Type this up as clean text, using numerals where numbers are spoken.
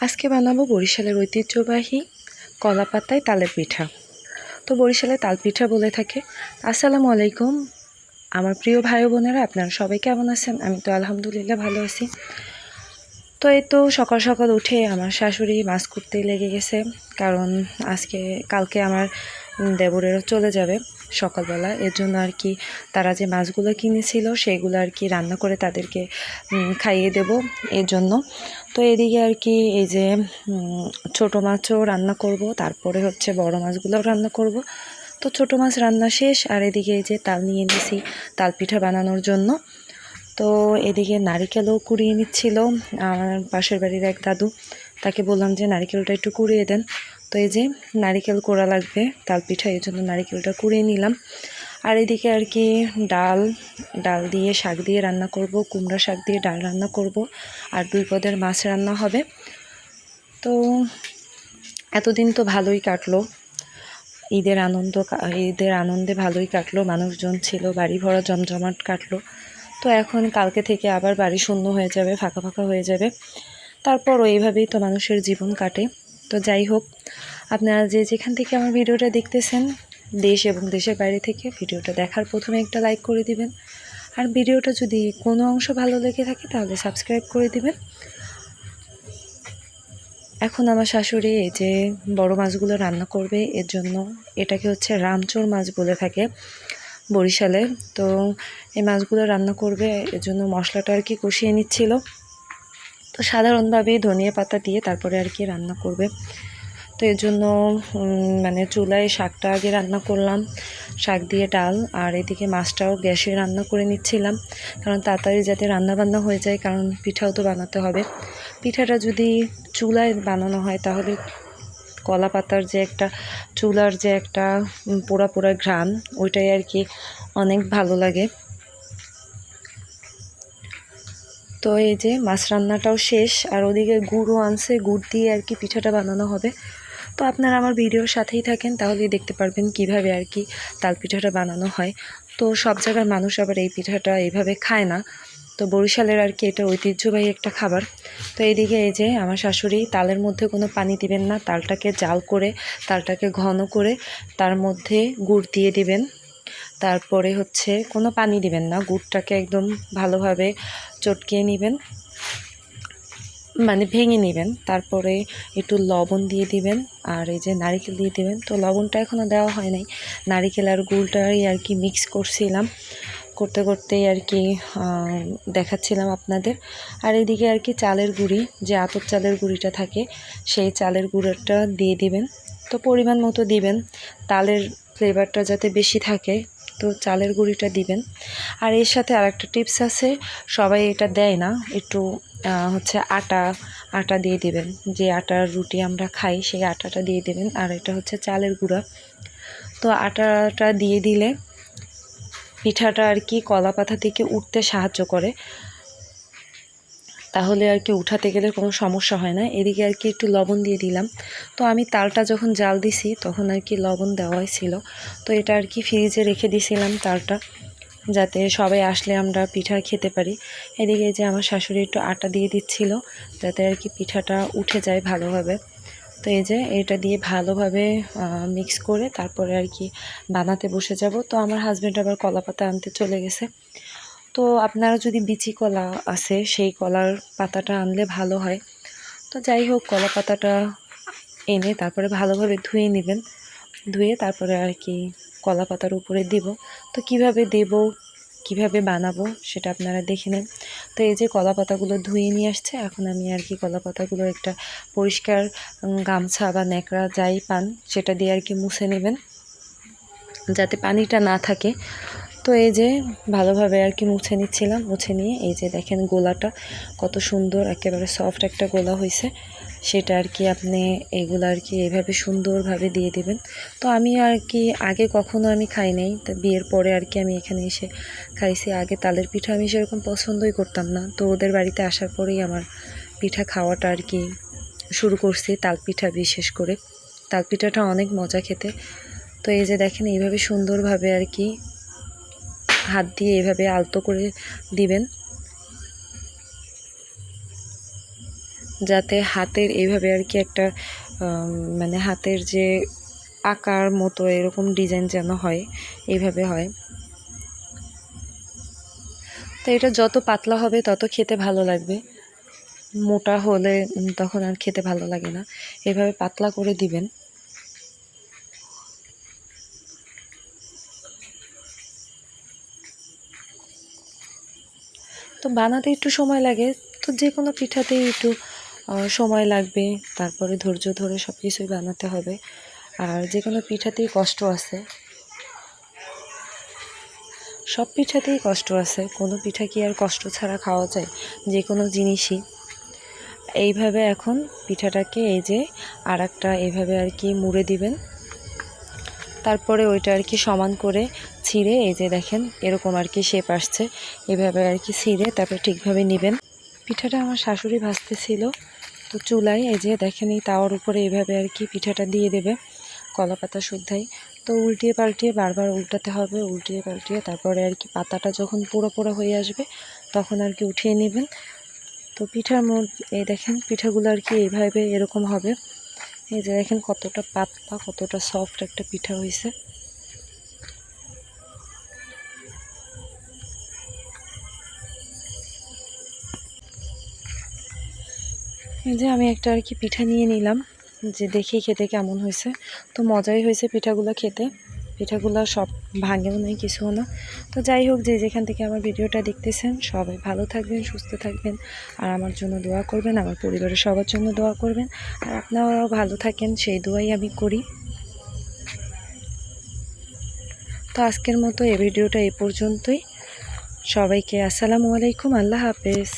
আজকে বানাবো বরিশালের ঐতিহ্যবাহী কলা পাতায় তালের পিঠা। তো বরিশালে তাল পিঠা বলে থাকে। আসসালামু আলাইকুম আমার প্রিয় ভাই বোনেরা, আপনারা সবাই কেমন আছেন? আমি তো আলহামদুলিল্লাহ ভালো আছি। তো এই তো সকাল সকাল উঠে আমার শাশুড়ি মাছ করতেই লেগে গেছে, কারণ কালকে আমার দেবরেরও চলে যাবে সকালবেলা। এর জন্য আর কি তারা যে মাছগুলো কিনেছিল সেগুলো আর কি রান্না করে তাদেরকে খাইয়ে দেব এর জন্য। তো এদিকে আর কি এই যে ছোট মাছও রান্না করব, তারপরে হচ্ছে বড় মাছগুলোও রান্না করব। তো ছোট মাছ রান্না শেষ, আর এদিকে এই যে তাল নিয়ে নিয়েছি তাল পিঠা বানানোর জন্য। তো এদিকে নারিকেলও কুড়িয়ে নিচ্ছিল আমার পাশের বাড়ির এক দাদু, তাকে বললাম যে নারিকেলটা একটু কুড়িয়ে দেন। তো এই যে নারিকেল কোড়া লাগবে তাল পিঠা, এই জন্য নারিকেলটা কুড়িয়ে নিলাম। আর এদিকে আর কি ডাল দিয়ে শাক দিয়ে রান্না করব, কুমড়া শাক দিয়ে ডাল রান্না করব, আর 2 পদের মাছ রান্না হবে। তো এতদিন তো ভালোই কাটলো, ঈদের আনন্দে ভালোই কাটলো, মানুষজন ছিল, বাড়ি ভরা জমজমাট কাটলো। তো এখন কালকে থেকে আবার বাড়ি শূন্য হয়ে যাবে, ফাঁকা ফাঁকা হয়ে যাবে। তারপর এইভাবেই তো মানুষের জীবন কাটে। তো যাই হোক, আপনারা যেখান থেকে আমার ভিডিওটা দেখতেছেন, দেশ এবং দেশের বাইরে থেকে, ভিডিওটা দেখার প্রথমে একটা লাইক করে দিবেন। আর ভিডিওটা যদি কোনো অংশ ভালো লেগে থাকে তাহলে সাবস্ক্রাইব করে দিবেন। এখন আমার শাশুড়ি এই যে বড় মাছগুলো রান্না করবে, এর জন্য এটাকে হচ্ছে রামচোর মাছ বলে থাকে বরিশালে। তো এই মাছগুলো রান্না করবে, এর জন্য মশলাটা আর কি কষিয়ে নিচ্ছিল। তো সাধারণভাবেই ধনিয়া পাতা দিয়ে তারপরে আর কি রান্না করবে। তো এর জন্য মানে চুলায় শাকটা আগে রান্না করলাম, শাক দিয়ে ডাল, আর এদিকে মাছটাও গ্যাসে রান্না করে নিচ্ছিলাম, কারণ তাড়াতাড়ি যাতে রান্না বান্না হয়ে যায়, কারণ পিঠাও তো বানাতে হবে। পিঠাটা যদি চুলায় বানানো হয় তাহলে কলা পাতার যে একটা চুলার যে একটা পোড়া পোড়া ঘ্রাণ, ওইটাই আর কি অনেক ভালো লাগে। তো এই যে মাছ রান্নাটাও শেষ, আর ওদিকে গুড়ও আনছে, গুড় দিয়ে আর কি পিঠাটা বানানো হবে। তো আপনারা আমার ভিডিওর সাথেই থাকেন, তাহলেই দেখতে পারবেন কিভাবে আর কি তাল পিঠাটা বানানো হয়। তো সব জায়গার মানুষ আবার এই পিঠাটা এইভাবে খায় না, তো বরিশালের আর কি এটা ঐতিহ্যবাহী একটা খাবার। তো এইদিকে এই যে আমার শাশুড়ি তালের মধ্যে কোনো পানি দিবেন না, তালটাকে জাল করে, তালটাকে ঘন করে তার মধ্যে গুড় দিয়ে দিবেন। তারপরে হচ্ছে কোনো পানি দিবেন না, গুড়টাকে একদম ভালোভাবে চটকিয়ে নেবেন, মানে ভেঙে নেবেন। তারপরে একটু লবণ দিয়ে দিবেন, আর এই যে নারিকেল দিয়ে দিবেন। তো লবণটা এখনও দেওয়া হয় নাই, নারিকেল আর গুড়টাই আর কি মিক্স করছিলাম, করতে করতেই আর কি দেখাচ্ছিলাম আপনাদের। আর এদিকে আর কি চালের গুঁড়ি, যে আতপ চালের গুঁড়িটা থাকে, সেই চালের গুঁড়োটা দিয়ে দিবেন। তো পরিমাণ মতো দিবেন, তালের ফ্লেভারটা যাতে বেশি থাকে, তো চালের গুঁড়িটা দিবেন। আর এর সাথে আরেকটা টিপস আছে, সবাই এটা দেয় না, একটু হচ্ছে আটা দিয়ে দিবেন, যে আটার রুটি আমরা খাই সেই আটাটা দিয়ে দিবেন। আর এটা হচ্ছে চালের গুঁড়া। তো আটাটা দিয়ে দিলে পিঠাটা আর কি কলা পাতা থেকে উঠতে সাহায্য করে, তাহলে আর কি উঠাতে গেলে কোনো সমস্যা হয় না। এদিকে আর কি একটু লবণ দিয়ে দিলাম। তো আমি তালটা যখন জাল দিছি তখন আর কি লবণ দেওয়াই ছিল। তো এটা আর কি ফ্রিজে রেখে দিয়েছিলাম তালটা, যাতে সবাই আসলে আমরা পিঠা খেতে পারি। এদিকে যে আমার শাশুড়ি একটু আটা দিয়ে দিচ্ছিল, যাতে আর কি পিঠাটা উঠে যায় ভালোভাবে। তো এই যে এটা দিয়ে ভালোভাবে মিক্স করে তারপরে আর কি বানাতে বসে যাব। তো আমার হাজব্যান্ড আবার কলা পাতা আনতে চলে গেছে। তো আপনারা যদি বিচি কলা আছে সেই কলার পাতাটা আনলে ভালো হয়। তো যাই হোক, কলা পাতাটা এনে তারপরে ভালোভাবে ধুয়ে নেবেন, ধুয়ে তারপরে আর কি কলা পাতার উপরে দেব। তো কিভাবে দেব, কিভাবে বানাবো সেটা আপনারা দেখে নেন। তো এই যে কলা পাতাগুলো ধুয়ে নিয়ে আসছে, এখন আমি আর কি কলা পাতাগুলো একটা পরিষ্কার গামছা বা ন্যাকড়া যাই পান সেটা দিয়ে আর কি মুছে নেবেন, যাতে পানিটা না থাকে। তো এই যে ভালোভাবে আর কি মুছে নিচ্ছিলাম, মুছে নিয়ে এই যে দেখেন গোলাটা কত সুন্দর, একেবারে সফট একটা গোলা হয়েছে, সেটা আর কি আপনি এগুলো আর কি এইভাবে সুন্দরভাবে দিয়ে দিবেন। তো আমি আর কি আগে কখনো আমি খাই নাই, তো বিয়ের পরে আর কি আমি এখানে এসে খাইছি। আগে তালের পিঠা আমি সেরকম পছন্দই করতাম না, তো ওদের বাড়িতে আসার পরেই আমার পিঠা খাওয়াটা আর কি শুরু করছি, তাল পিঠা বিশেষ করে। তাল পিঠাটা অনেক মজা খেতে। তো এই যে দেখেন এইভাবে সুন্দরভাবে আর কি হাত দিয়ে এভাবে আলতো করে দিবেন, যাতে হাতের এইভাবে আর কি একটা মানে হাতের যে আকার মতো এরকম ডিজাইন যেন হয়, এইভাবে হয়। তো এটা যত পাতলা হবে তত খেতে ভালো লাগবে, মোটা হলে তখন আর খেতে ভালো লাগে না। এভাবে পাতলা করে দিবেন। তো বানাতে একটু সময় লাগে, তো যে কোনো পিঠাতেই একটু সময় লাগবে, তারপরে ধৈর্য ধরে সব কিছুই বানাতে হবে। আর যে কোনো পিঠাতেই কষ্ট আছে, সব পিঠাতেই কষ্ট আছে, কোনো পিঠা কি আর কষ্ট ছাড়া খাওয়া যায়? যে কোনো জিনিসই। এইভাবে এখন পিঠাটাকে এই যে আর একটা এইভাবে আর কি মুড়ে দিবেন, তারপরে ওইটা আর কি সমান করে ছিঁড়ে এই যে দেখেন এরকম আর কি শেপ আসছে, এভাবে আর কি ছিঁড়ে তারপরে ঠিকভাবে নেবেন। পিঠাটা আমার শাশুড়ি ভাজতেছিল, তো চুলায় এই যে দেখেন এই তাওয়ার উপরে এইভাবে আর কি পিঠাটা দিয়ে দেবে কলা পাতা শুদ্ধাই। তো উল্টিয়ে পাল্টিয়ে বারবার উল্টাতে হবে, উল্টিয়ে পাল্টিয়ে তারপরে আর কি পাতাটা যখন পুরো পুরো হয়ে আসবে তখন আর কি উঠিয়ে নেবেন। তো পিঠার মধ্যে এই দেখেন পিঠাগুলো আর কি এইভাবে এরকম হবে। এই যে দেখেন কতটা পাতলা, কতটা সফট একটা পিঠা হয়েছে। এই যে আমি একটা আর কি পিঠা নিয়ে নিলাম, যে দেখি খেতে কেমন হয়েছে। তো মজাই হয়েছে পিঠাগুলো খেতে, পিঠাগুলো সব ভাঙেও নেই, কিছুও না। তো যাই হোক, যে যেখান থেকে আমার ভিডিওটা দেখতেছেন সবাই ভালো থাকবেন, সুস্থ থাকবেন, আর আমার জন্য দোয়া করবেন, আমার পরিবারের সবার জন্য দোয়া করবেন, আর আপনারাও ভালো থাকেন সেই দোয়াই আমি করি। তো আজকের মতো এই ভিডিওটা এই পর্যন্তই। সবাইকে আসসালামু আলাইকুম, আল্লাহ হাফেজ।